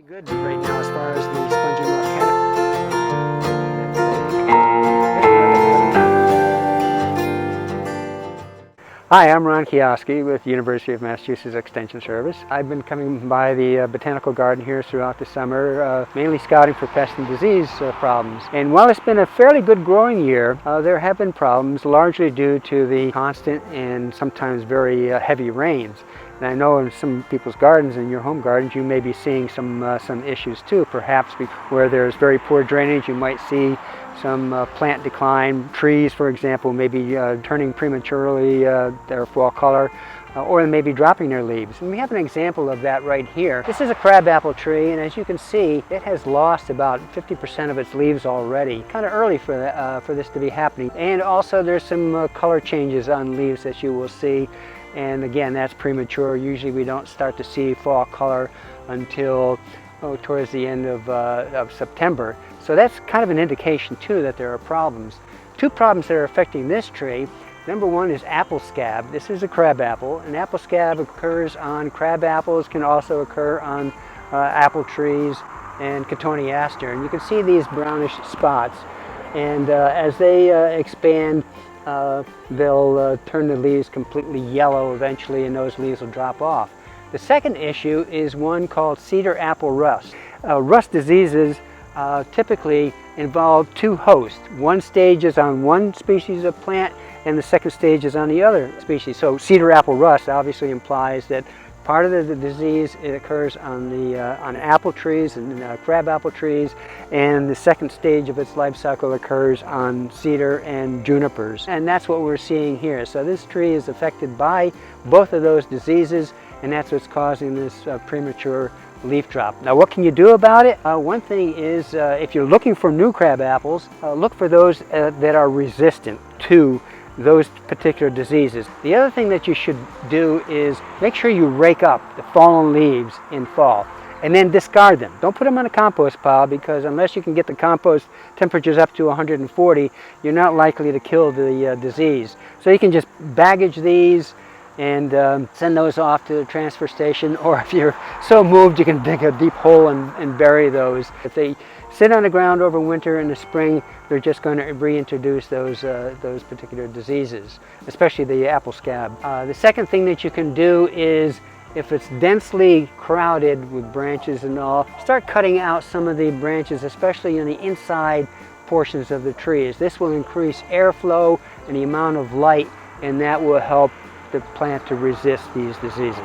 Pretty good right now as far as the spongy moth caterpillar. Hi, I'm Ron Kujawski with University of Massachusetts Extension Service. I've been coming by the botanical garden here throughout the summer, mainly scouting for pest and disease problems. And while it's been a fairly good growing year, there have been problems largely due to the constant and sometimes very heavy rains. And I know in some people's gardens, in your home gardens, you may be seeing some issues too. Perhaps where there's very poor drainage, you might see some plant decline. Trees, for example, may be turning prematurely their fall color, or they may be dropping their leaves. And we have an example of that right here. This is a crabapple tree, and as you can see, it has lost about 50% of its leaves already. Kind of early for this to be happening. And also there's some color changes on leaves that you will see. And again, that's premature. Usually we don't start to see fall color until towards the end of September. So that's kind of an indication too that there are problems. Two problems that are affecting this tree. Number one is apple scab. This is a crabapple, and apple scab occurs on crab apples, can also occur on apple trees and cotoneaster. And you can see these brownish spots. And as they expand, they'll turn the leaves completely yellow eventually, and those leaves will drop off. The second issue is one called cedar apple rust. Rust diseases typically involve two hosts. One stage is on one species of plant, and the second stage is on the other species. So cedar apple rust obviously implies that part of the disease, it occurs on apple trees and crab apple trees, and the second stage of its life cycle occurs on cedar and junipers. And that's what we're seeing here. So this tree is affected by both of those diseases, and that's what's causing this premature leaf drop. Now, what can you do about it? One thing is, if you're looking for new crab apples, look for those that are resistant to those particular diseases. The other thing that you should do is make sure you rake up the fallen leaves in fall and then discard them. Don't put them on a compost pile, because unless you can get the compost temperatures up to 140, you're not likely to kill the disease. So you can just baggage these and send those off to the transfer station, or if you're so moved, you can dig a deep hole and bury those. If they sit on the ground over winter, in the spring, they're just going to reintroduce those particular diseases, especially the apple scab. The second thing that you can do is, if it's densely crowded with branches and all, start cutting out some of the branches, especially in the inside portions of the trees. This will increase airflow and the amount of light, and that will help the plant to resist these diseases.